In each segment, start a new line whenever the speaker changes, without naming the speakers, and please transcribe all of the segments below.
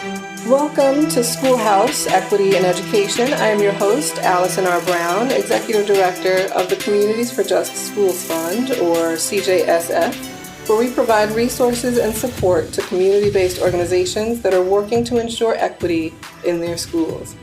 Welcome to Schoolhouse Equity and Education. I am your host, Allison R. Brown, Executive Director of the Communities for Just Schools Fund, or CJSF, where we provide resources and support to community-based organizations that are working to ensure equity in their schools.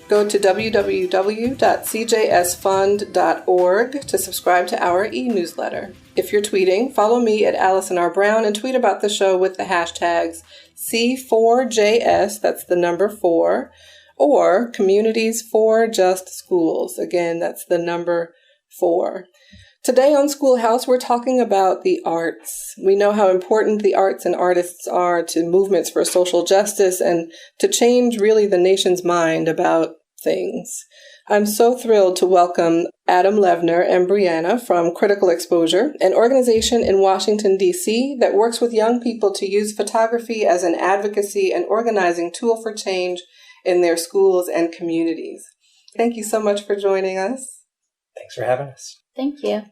Go to www.cjsfund.org to subscribe to our e-newsletter. If you're tweeting, follow me at Allison R. Brown and tweet about the show with the hashtags C4JS, that's the number 4, or Communities for Just Schools. Again, that's the number 4. Today on Schoolhouse, we're talking about the arts. We know how important the arts and artists are to movements for social justice and to change really the nation's mind about things. I'm so thrilled to welcome Adam Levner and Briana from Critical Exposure, an organization in Washington, D.C. that works with young people to use photography as an advocacy and organizing tool for change in their schools and communities. Thank you so much for joining us.
Thanks for having us.
Thank you.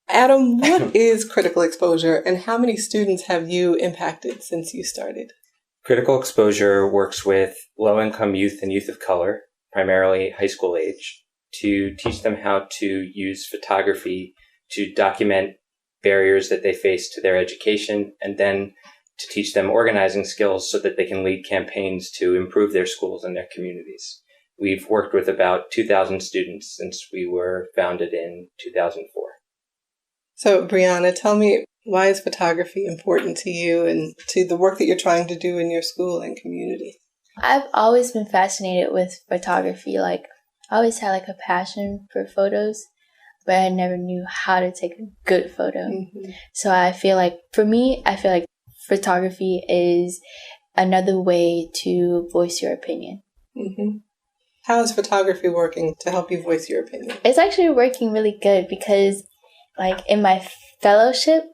Adam, what is Critical Exposure and how many students have you impacted since you started?
Critical Exposure works with low-income youth and youth of color, primarily high school age, to teach them how to use photography to document barriers that they face to their education, and then to teach them organizing skills so that they can lead campaigns to improve their schools and their communities. We've worked with about 2,000 students since we were founded in 2004.
So, Briana, tell me, why is photography important to you and to the work that you're trying to do in your school and community?
I've always been fascinated with photography. I always had a passion for photos, but I never knew how to take a good photo. Mm-hmm. So for me, I feel like photography is another way to voice your opinion. Mm-hmm.
How is photography working to help you voice your opinion?
It's actually working really good because in my fellowship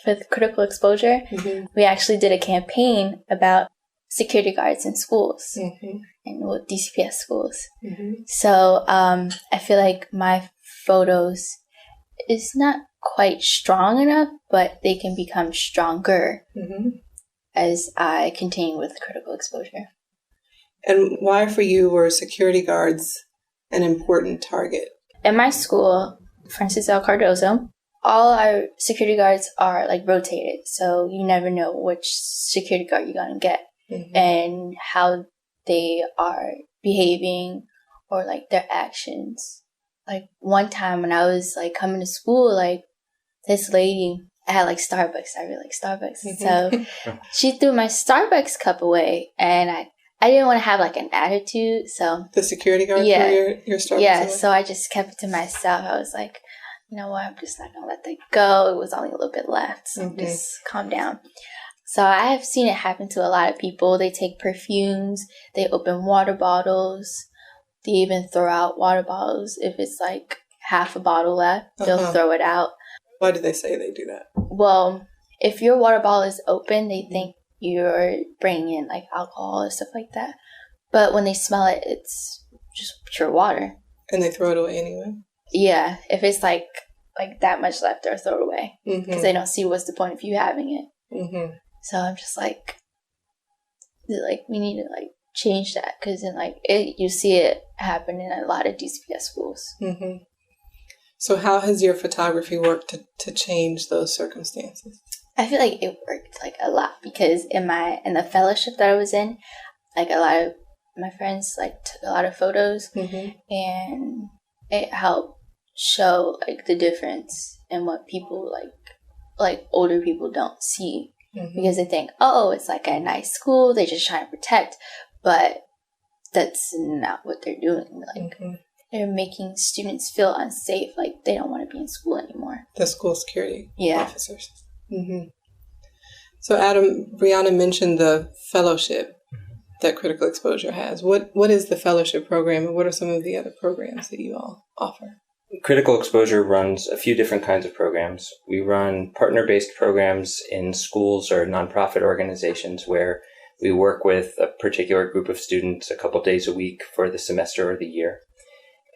for Critical Exposure, mm-hmm. we actually did a campaign about security guards in schools mm-hmm. and DCPS schools. Mm-hmm. So I feel like my photos is not quite strong enough, but they can become stronger mm-hmm. as I continue with Critical Exposure.
And why for you were security guards an important target?
In my school, Francis L. Cardozo, all our security guards are rotated, so you never know which security guard you're gonna get. Mm-hmm. And how they are behaving or their actions. One time when I was coming to school, this lady, I had Starbucks. I really like Starbucks. Mm-hmm. So she threw my Starbucks cup away, and I didn't want to have an attitude. So
the security guard threw your Starbucks away?
So I just kept it to myself. I was like, you know what, I'm just not gonna let that go. It was only a little bit left, so mm-hmm. just calm down. So I have seen it happen to a lot of people. They take perfumes, they open water bottles, they even throw out water bottles. If it's half a bottle left, they'll throw it out.
Why do they say they do that?
Well, if your water bottle is open, they think you're bringing in alcohol or stuff like that. But when they smell it, it's just pure water.
And they throw it away anyway?
Yeah. If it's that much left, they'll throw it away. Because mm-hmm. they don't see what's the point of you having it. Mm-hmm. So I'm just we need to change that, because then you see it happen in a lot of DCPS schools. Mm-hmm.
So how has your photography worked to change those circumstances?
I feel like it worked a lot, because in the fellowship that I was in, a lot of my friends took a lot of photos, mm-hmm. and it helped show the difference in what people older people don't see. Mm-hmm. Because they think, it's a nice school, they're just trying to protect, but that's not what they're doing. Mm-hmm. They're making students feel unsafe, they don't want to be in school anymore.
The school security officers. Mm-hmm. So Adam, Briana mentioned the fellowship that Critical Exposure has. What is the fellowship program, and what are some of the other programs that you all offer?
Critical Exposure runs a few different kinds of programs. We run partner-based programs in schools or nonprofit organizations where we work with a particular group of students a couple days a week for the semester or the year.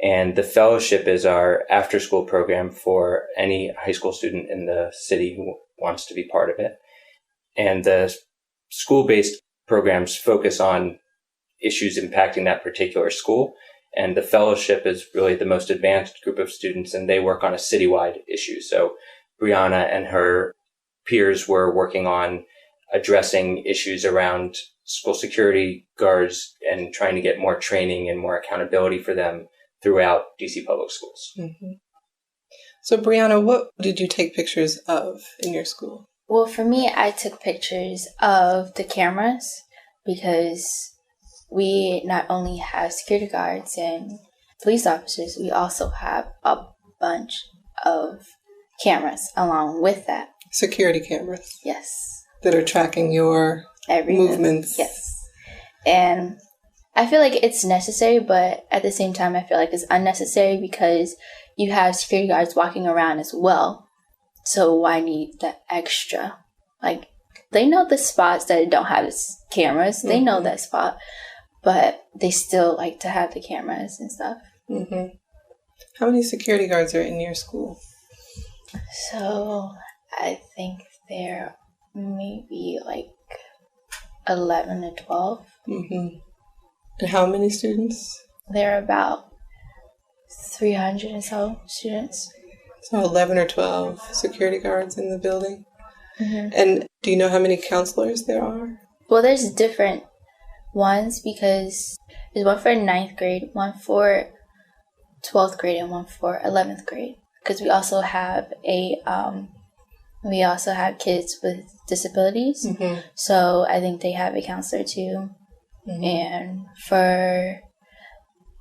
And the fellowship is our after-school program for any high school student in the city who wants to be part of it. And the school-based programs focus on issues impacting that particular school. And the fellowship is really the most advanced group of students, and they work on a citywide issue. So Briana and her peers were working on addressing issues around school security guards and trying to get more training and more accountability for them throughout DC public schools.
Mm-hmm. So Briana, what did you take pictures of in your school?
Well, for me, I took pictures of the cameras because we not only have security guards and police officers, we also have a bunch of cameras along with that.
Security cameras?
Yes.
That are tracking your movements?
Yes. And I feel like it's necessary, but at the same time, I feel like it's unnecessary because you have security guards walking around as well. So why need the extra? Like, they know the spots that don't have cameras. They know that spot. But they still like to have the cameras and stuff.
Mm-hmm. How many security guards are in your school?
So I think there may be like 11 to 12.
Mm-hmm. And how many students?
There are about 300 and so students.
So 11 or 12 security guards in the building.
Mm-hmm.
And do you know how many counselors there are?
Well, there's different ones because there's one for 9th grade, one for 12th grade, and one for 11th grade. Because we also have kids with disabilities. Mm-hmm. So I think they have a counselor too. Mm-hmm. And for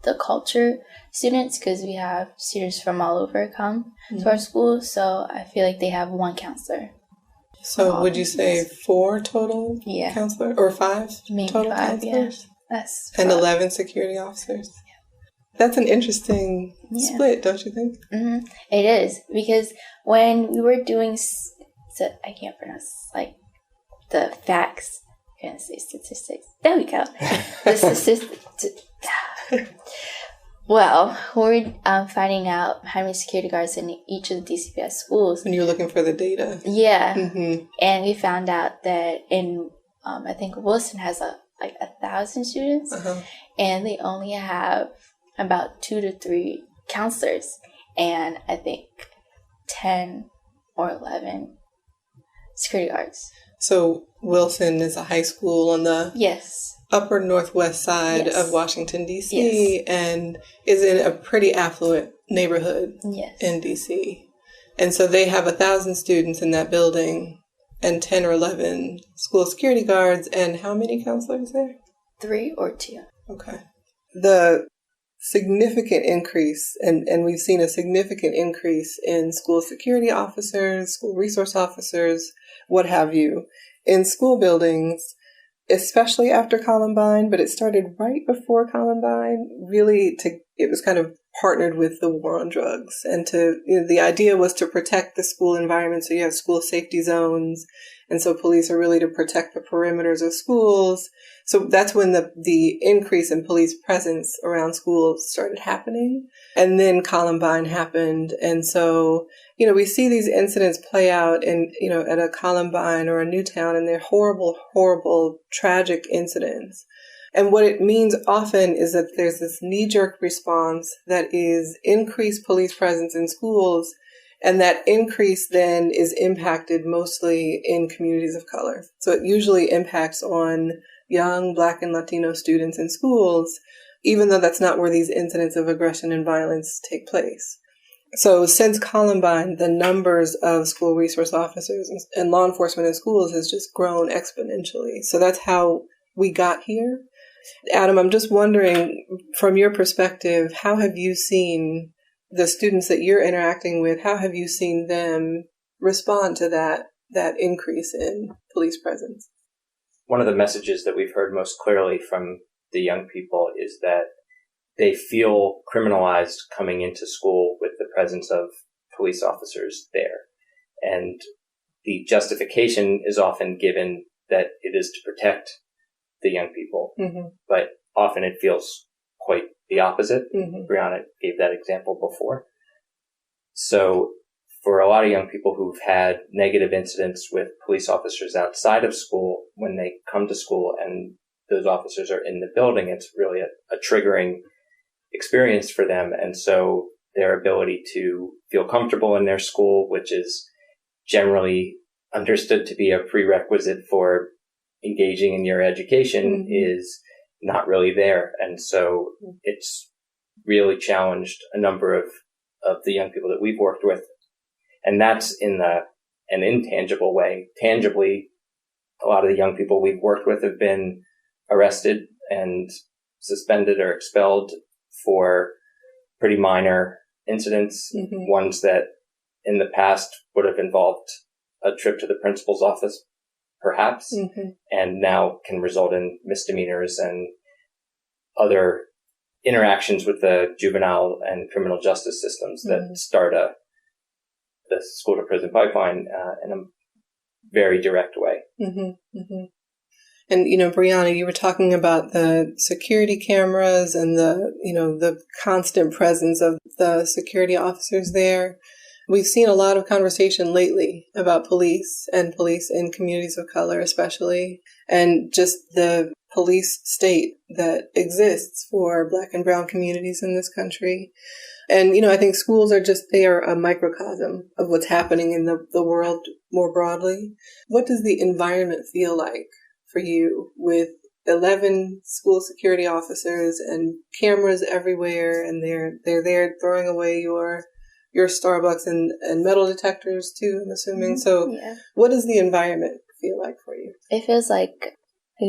the culture students, because we have students from all over come to our school, so I feel like they have one counselor.
So would you say 4 total counselors? Or 5
Maybe
total
5,
counselors?
Yeah. That's
and 11 security officers? Yeah. That's an interesting split, don't you think?
Mm-hmm. It is, because when we were doing, I can't pronounce, like, the facts. I'm going to say statistics. There we go. The statistics. Well, we're finding out how many security guards in each of the DCPS schools.
When you were looking for the data.
Yeah.
Mm-hmm.
And we found out that in, I think Wilson has 1,000 students. Uh-huh. And they only have about 2 to 3 counselors. And I think 10 or 11 security guards.
So Wilson is a high school on the upper northwest side of Washington, D.C., and is in a pretty affluent neighborhood in D.C. And so they have 1,000 students in that building and 10 or 11 school security guards. And how many counselors there?
3 or 2.
Okay. The significant increase, and we've seen a significant increase in school security officers, school resource officers, what have you, in school buildings, especially after Columbine, but it started right before Columbine. Really, it was kind of partnered with the war on drugs, and the idea was to protect the school environment. So you have school safety zones, and so police are really to protect the perimeters of schools. So that's when the increase in police presence around schools started happening. And then Columbine happened. And so, we see these incidents play out at a Columbine or a Newtown, and they're horrible, horrible, tragic incidents. And what it means often is that there's this knee-jerk response that is increased police presence in schools, and that increase then is impacted mostly in communities of color. So it usually impacts on young Black and Latino students in schools, even though that's not where these incidents of aggression and violence take place. So since Columbine, the numbers of school resource officers and law enforcement in schools has just grown exponentially. So that's how we got here. Adam, I'm just wondering, from your perspective, how have you seen the students that you're interacting with, how have you seen them respond to that increase in police presence?
One of the messages that we've heard most clearly from the young people is that they feel criminalized coming into school with the presence of police officers there. And the justification is often given that it is to protect the young people, but often it feels quite the opposite. Briana gave that example before. So for a lot of young people who've had negative incidents with police officers outside of school, when they come to school and those officers are in the building, it's really a triggering experience for them. And so their ability to feel comfortable in their school, which is generally understood to be a prerequisite for engaging in your education, is not really there. And so it's really challenged a number of the young people that we've worked with. And that's in an intangible way. Tangibly, a lot of the young people we've worked with have been arrested and suspended or expelled for pretty minor incidents, ones that in the past would have involved a trip to the principal's office, perhaps, and now can result in misdemeanors and other interactions with the juvenile and criminal justice systems that start the school to prison pipeline in a very direct way.
And, Briana, you were talking about the security cameras and the constant presence of the security officers there. We've seen a lot of conversation lately about police and police in communities of color, especially, and just the police state that exists for Black and brown communities in this country. And, I think schools they are a microcosm of what's happening in the world more broadly. What does the environment feel like for you with 11 school security officers and cameras everywhere, and they're there throwing away your Starbucks and metal detectors too, I'm assuming. So what does the environment feel like for you?
It feels like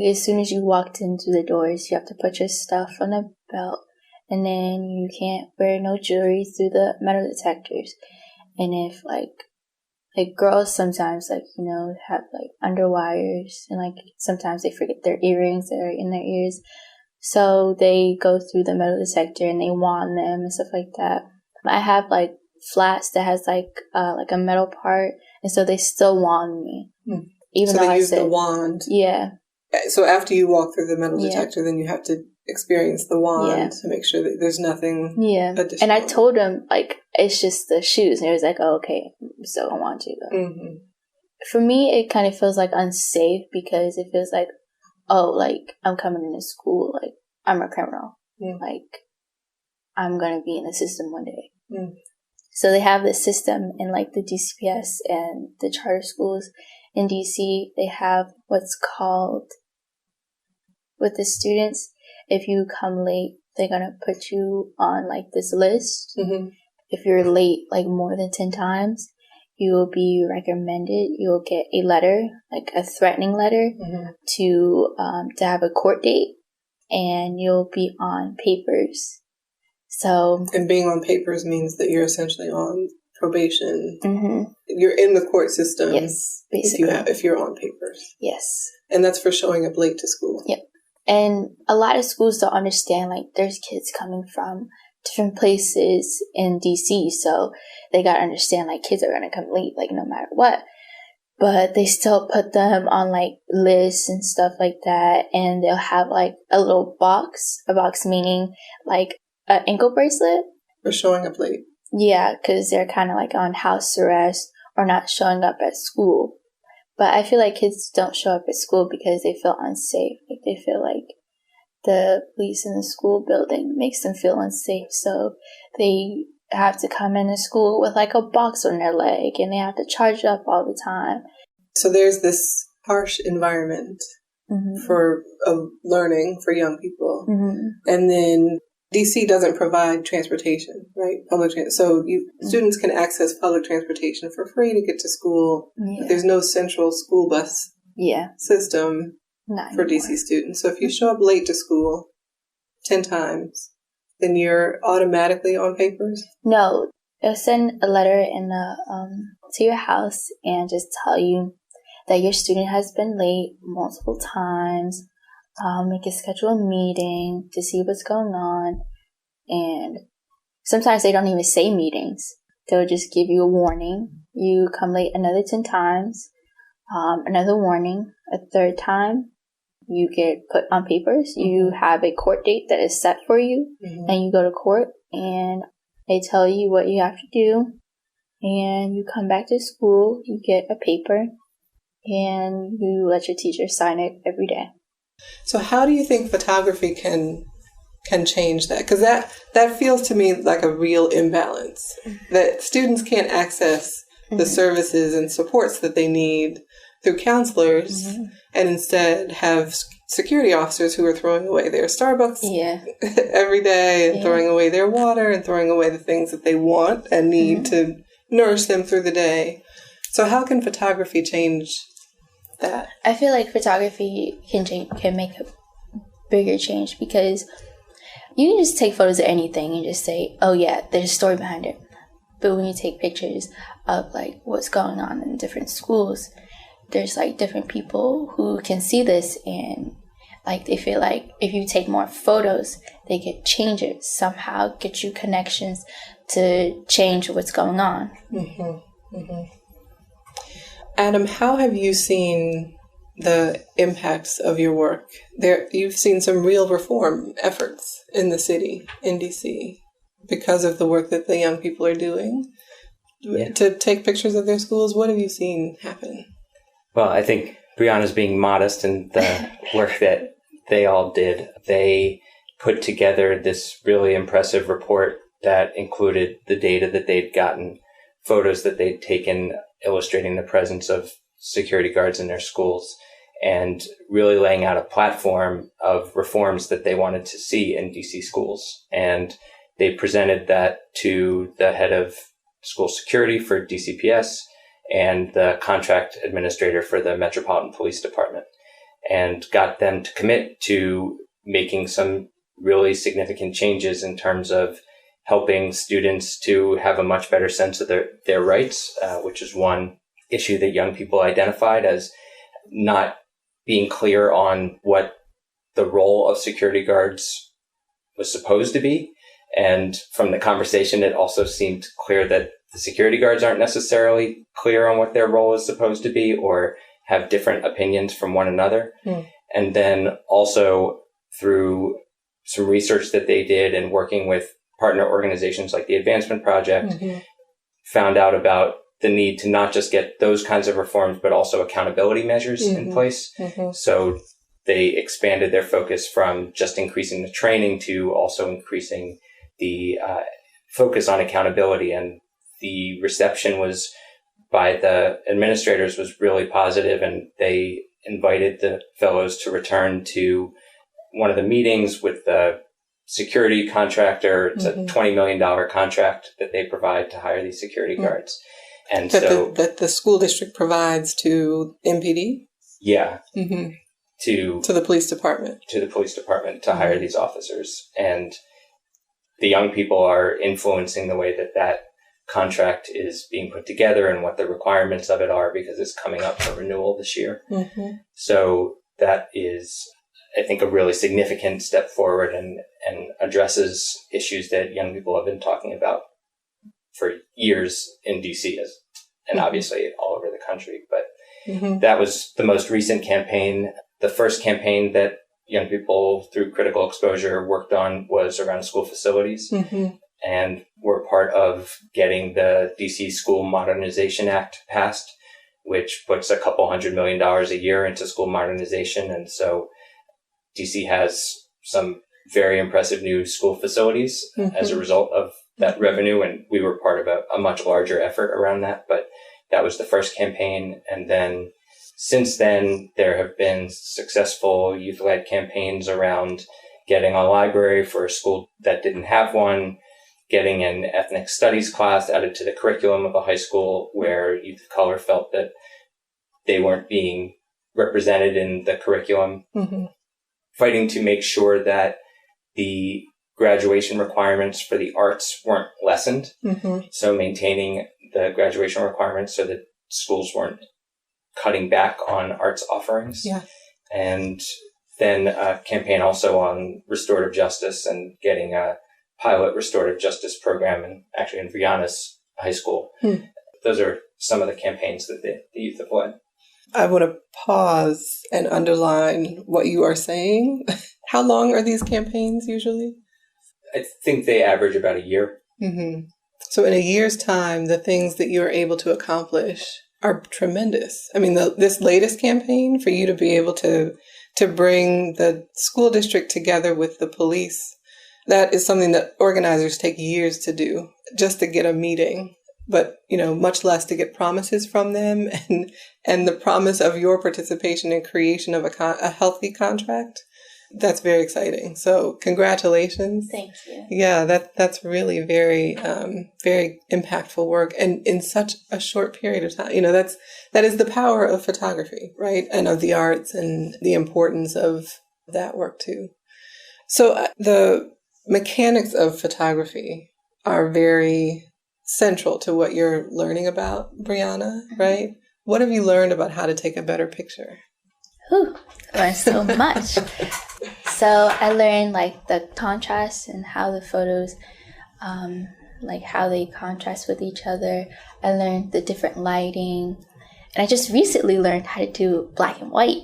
as soon as you walked into the doors, you have to put your stuff on a belt, and then you can't wear no jewelry through the metal detectors. And if girls sometimes have underwires, and sometimes they forget their earrings that are in their ears, so they go through the metal detector and they wand them and stuff like that. I have flats that has a metal part, and so they still wand me. Even
so
though
they use the wand.
Yeah.
So after you walk through the metal detector, then you have to experience the wand to make sure that there's nothing additional.
And I told him, it's just the shoes. And he was like, oh, okay, so I want you though. For me, it kind of feels unsafe because it feels I'm coming into school, I'm a criminal. I'm going to be in the system one day. So they have this system in the DCPS and the charter schools in DC. They have what's called, with the students, if you come late, they're going to put you on this list. If you're late more than 10 times, you will be recommended. You'll get a letter, a threatening letter to have a court date, and you'll be on papers. So,
and being on papers means that you're essentially on probation. You're in the court system.
Yes, basically.
If you're on papers.
Yes.
And that's for showing up late to school.
Yep. And a lot of schools don't understand, there's kids coming from different places in DC, so they gotta understand, kids are gonna come late, no matter what. But they still put them on, lists and stuff like that, and they'll have, a little box, meaning, an ankle bracelet.
For showing up late.
Yeah, because they're kind of, on house arrest or not showing up at school. But I feel kids don't show up at school because they feel unsafe. They feel the police in the school building makes them feel unsafe. So they have to come into school with a box on their leg, and they have to charge up all the time.
So there's this harsh environment for learning for young people. And then DC doesn't provide transportation, right? So students can access public transportation for free to get to school. But there's no central school bus system for DC students. So if you show up late to school 10 times, then you're automatically on papers?
No. They'll send a letter to your house and just tell you that your student has been late multiple times. They can schedule a meeting to see what's going on. And sometimes they don't even say meetings. They'll just give you a warning. You come late another 10 times, another warning. A third time, you get put on papers. You have a court date that is set for you, and you go to court, and they tell you what you have to do. And you come back to school, you get a paper, and you let your teacher sign it every day.
So how do you think photography can change that? Because that feels to me like a real imbalance, that students can't access the services and supports that they need through counselors, and instead have security officers who are throwing away their Starbucks every day and throwing away their water and throwing away the things that they want and need to nourish them through the day. So how can photography change that?
I feel like photography can make a bigger change, because you can just take photos of anything and just say, oh yeah, there's a story behind it. But when you take pictures of like what's going on in different schools, there's like different people who can see this, and like they feel like if you take more photos, they could change it somehow, get you connections to change what's going on.
Adam, how have you seen the impacts of your work? You've seen some real reform efforts in the city, in DC, because of the work that the young people are doing to take pictures of their schools. What have you seen happen?
Well, I think Brianna's being modest in the work that they all did. They put together this really impressive report that included the data that they'd gotten, photos that they'd taken illustrating the presence of security guards in their schools, and really laying out a platform of reforms that they wanted to see in DC schools. And they presented that to the head of school security for DCPS and the contract administrator for the Metropolitan Police Department, and got them to commit to making some really significant changes in terms of helping students to have a much better sense of their rights, which is one issue that young people identified as not being clear on what the role of security guards was supposed to be. And from the conversation, it also seemed clear that the security guards aren't necessarily clear on what their role is supposed to be, or have different opinions from one another. And then also through some research that they did and working with partner organizations like the Advancement Project, found out about the need to not just get those kinds of reforms, but also accountability measures in place. So they expanded their focus from just increasing the training to also increasing the focus on accountability. And the reception was by the administrators was really positive, and they invited the fellows to return to one of the meetings with the security contractor. It's a $20 million contract that they provide to hire these security guards. And
that the school district provides to MPD?
Yeah.
To the police department.
To the police department to hire these officers. And the young people are influencing the way that contract is being put together and what the requirements of it are, because it's coming up for renewal this year. So that is, I think, a really significant step forward and addresses issues that young people have been talking about for years in DC and obviously all over the country. But that was the most recent campaign. The first campaign that young people through critical exposure worked on was around school facilities. And we're part of getting the DC School Modernization Act passed, which puts a couple $100 million a year into school modernization. And so DC has some very impressive new school facilities as a result of that revenue. And we were part of a much larger effort around that. But that was the first campaign. And then since then, there have been successful youth-led campaigns around getting a library for a school that didn't have one, getting an ethnic studies class added to the curriculum of a high school where youth of color felt that they weren't being represented in the curriculum, fighting to make sure that the graduation requirements for the arts weren't lessened. So maintaining the graduation requirements so that schools weren't cutting back on arts offerings. And then a campaign also on restorative justice and getting a pilot restorative justice program, and actually in Breianna's high school. Those are some of the campaigns that the youth have led.
I want to pause and underline what you are saying. How long are these campaigns usually?
I think they average about a year.
So in a year's time, the things that you are able to accomplish are tremendous. I mean, this latest campaign, for you to be able to to bring the school district together with the police. That is something that organizers take years to do, just to get a meeting, but, much less to get promises from them and the promise of your participation in creation of a healthy contract. That's very exciting. So congratulations.
Thank you.
Yeah, that's really very, very impactful work, and in such a short period of time. That is the power of photography, right? And of the arts, and the importance of that work too. So the mechanics of photography are very central to what you're learning about, Briana, right? What have you learned about how to take a better picture?
I learned so much. So I learned the contrast and how the photos, how they contrast with each other. I learned the different lighting, and I just recently learned how to do black and white.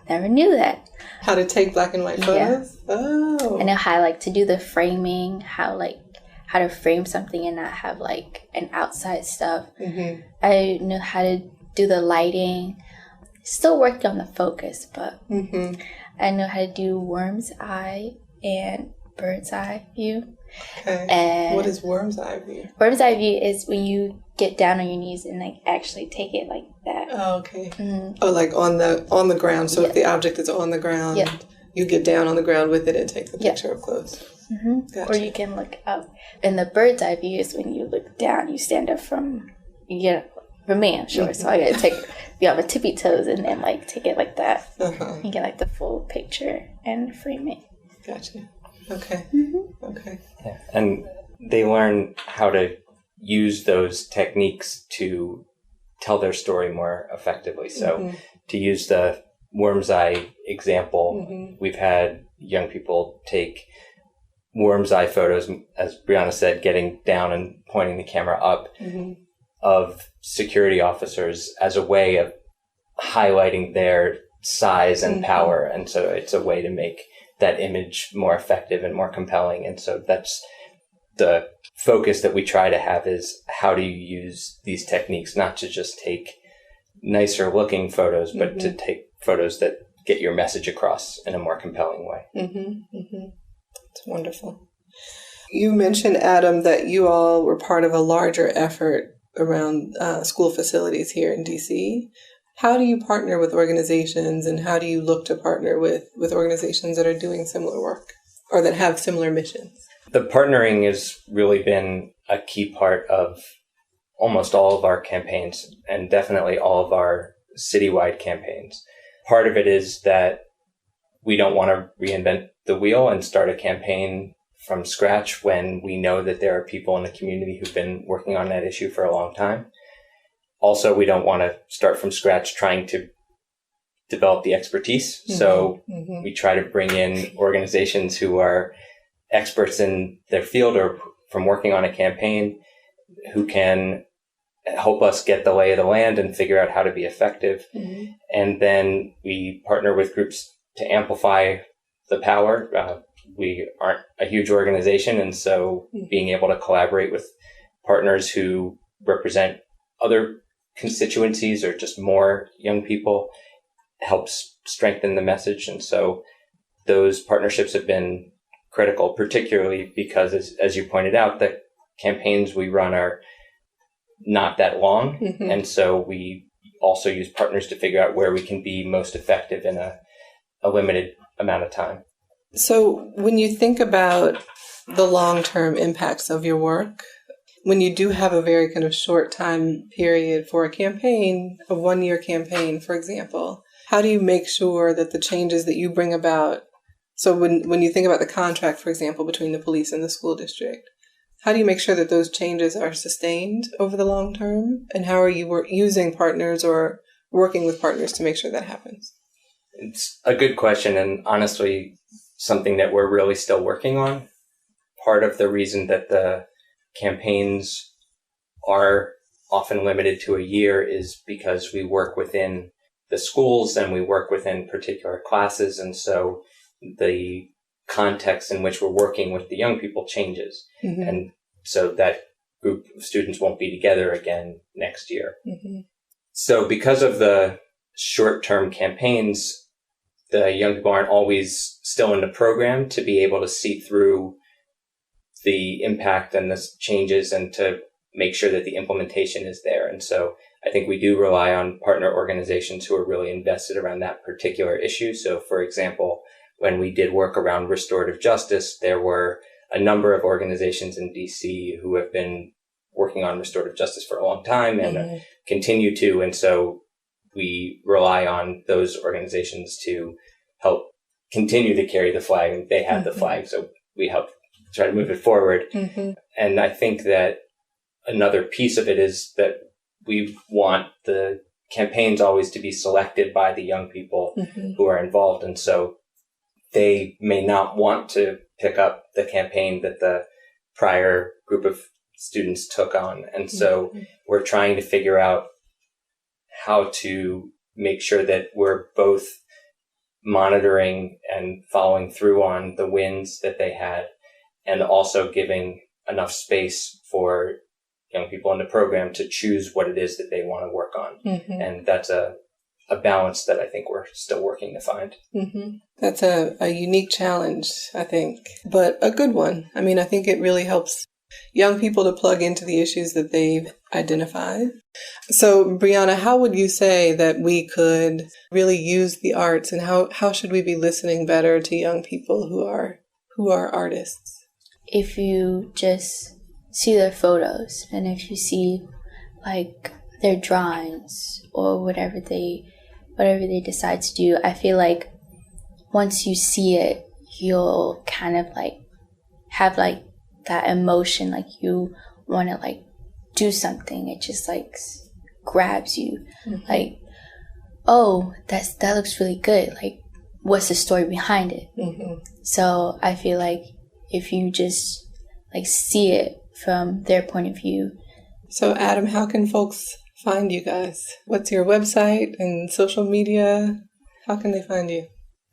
Never knew that.
How to take black and white photos? Yeah. Oh.
I know how to do the framing, how to frame something and not have an outside stuff. Mm-hmm. I know how to do the lighting. Still working on the focus, but I know how to do worm's eye and bird's eye view.
Okay.
And
what is worm's eye view?
Worm's eye view is when you get down on your knees and actually take it like that.
Oh, okay. Mm-hmm. Oh, on the ground. So if the object is on the ground, you get down on the ground with it and take the picture up close.
Mm-hmm. Gotcha. Or you can look up. And the bird's eye view is when you look down, you stand up from me, I'm sure. Mm-hmm. So I gotta be on my tippy toes and then take it like that. You get the full picture and frame it.
Gotcha. Okay.
Mm-hmm.
Okay.
Yeah. And they learn how to use those techniques to tell their story more effectively. So to use the worm's eye example, we've had young people take worm's eye photos, as Brianna said, getting down and pointing the camera up, of security officers as a way of highlighting their size and power. And so it's a way to make that image more effective and more compelling. And so that's the focus that we try to have, is how do you use these techniques, not to just take nicer looking photos, but to take photos that get your message across in a more compelling way.
It's wonderful. You mentioned, Adam, that you all were part of a larger effort around school facilities here in DC. How do you partner with organizations, and how do you look to partner with organizations that are doing similar work or that have similar missions?
The partnering has really been a key part of almost all of our campaigns, and definitely all of our citywide campaigns. Part of it is that we don't want to reinvent the wheel and start a campaign from scratch when we know that there are people in the community who've been working on that issue for a long time. Also, we don't want to start from scratch trying to develop the expertise. So we try to bring in organizations who are experts in their field or from working on a campaign, who can help us get the lay of the land and figure out how to be effective. And then we partner with groups to amplify the power. We aren't a huge organization, and so being able to collaborate with partners who represent other constituencies or just more young people helps strengthen the message. And so those partnerships have been critical, particularly because, as you pointed out, the campaigns we run are not that long. And so we also use partners to figure out where we can be most effective in a limited amount of time.
So when you think about the long-term impacts of your work, when you do have a very kind of short time period for a campaign, a 1-year campaign, for example, how do you make sure that the changes that you bring about, so when you think about the contract, for example, between the police and the school district, how do you make sure that those changes are sustained over the long term? And how are you using partners or working with partners to make sure that happens?
It's a good question, and honestly, something that we're really still working on. Part of the reason that the campaigns are often limited to a year is because we work within the schools and we work within particular classes. And so the context in which we're working with the young people changes. And so that group of students won't be together again next year. So because of the short-term campaigns, the young people aren't always still in the program to be able to see through the impact and the changes and to make sure that the implementation is there. And so I think we do rely on partner organizations who are really invested around that particular issue. So for example, when we did work around restorative justice, there were a number of organizations in DC who have been working on restorative justice for a long time and continue to. And so we rely on those organizations to help continue to carry the flag. And they have the flag, so we help try to move it forward. And I think that another piece of it is that we want the campaigns always to be selected by the young people who are involved. And so they may not want to pick up the campaign that the prior group of students took on. And so we're trying to figure out how to make sure that we're both monitoring and following through on the wins that they had, and also giving enough space for young people in the program to choose what it is that they want to work on. And that's a balance that I think we're still working to find.
That's a unique challenge, I think, but a good one. I mean, I think it really helps young people to plug into the issues that they've identified. So, Briana, how would you say that we could really use the arts, and how should we be listening better to young people who are artists?
If you just see their photos, and if you see like their drawings or whatever they decide to do, I feel like once you see it, you'll kind of like have like that emotion, like you want to like do something. It just like grabs you, like, oh, that looks really good. Like, what's the story behind it? So I feel like if you just like see it from their point of view.
So Adam, how can folks find you guys? What's your website and social media? How can they find you?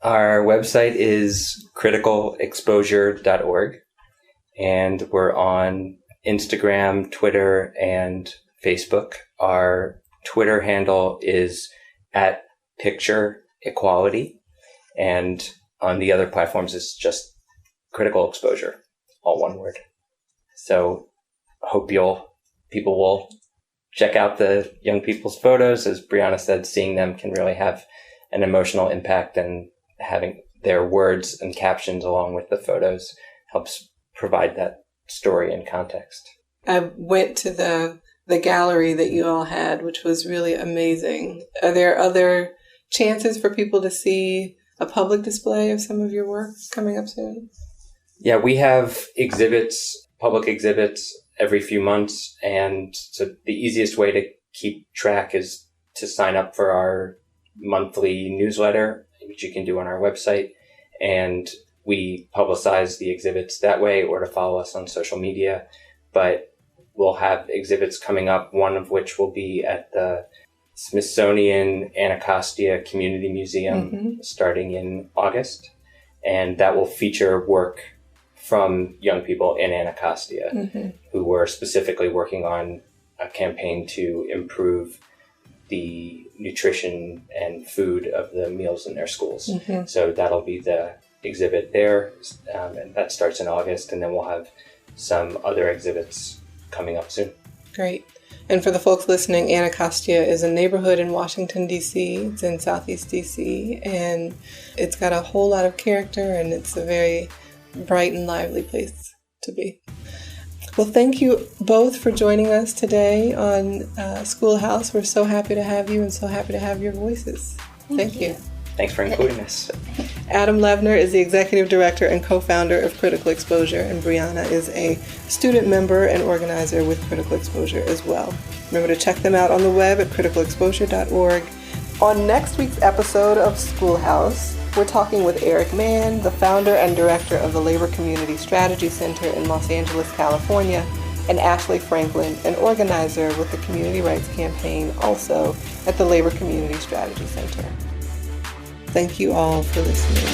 Our website is criticalexposure.org, and we're on Instagram, Twitter, and Facebook. Our Twitter handle is @PictureEquality, and on the other platforms it's just Critical Exposure, all one word. So I hope people will check out the young people's photos. As Briana said, seeing them can really have an emotional impact, and having their words and captions along with the photos helps provide that story and context.
I went to the gallery that you all had, which was really amazing. Are there other chances for people to see a public display of some of your work coming up soon?
Yeah, we have public exhibits every few months. And so the easiest way to keep track is to sign up for our monthly newsletter, which you can do on our website. And we publicize the exhibits that way, or to follow us on social media. But we'll have exhibits coming up, one of which will be at the Smithsonian Anacostia Community Museum starting in August. And that will feature work from young people in Anacostia who were specifically working on a campaign to improve the nutrition and food of the meals in their schools. So that'll be the exhibit there, and that starts in August, and then we'll have some other exhibits coming up soon.
Great. And for the folks listening, Anacostia is a neighborhood in Washington, D.C. It's in Southeast D.C., and it's got a whole lot of character, and it's a very bright and lively place to be. Well, thank you both for joining us today on Schoolhouse. We're so happy to have you and so happy to have your voices. Thank you.
Thanks for including us.
Adam Levner is the executive director and co-founder of Critical Exposure, and Briana is a student member and organizer with Critical Exposure as well. Remember to check them out on the web at criticalexposure.org. On next week's episode of Schoolhouse, we're talking with Eric Mann, the founder and director of the Labor Community Strategy Center in Los Angeles, California, and Ashley Franklin, an organizer with the Community Rights Campaign, also at the Labor Community Strategy Center. Thank you all for listening.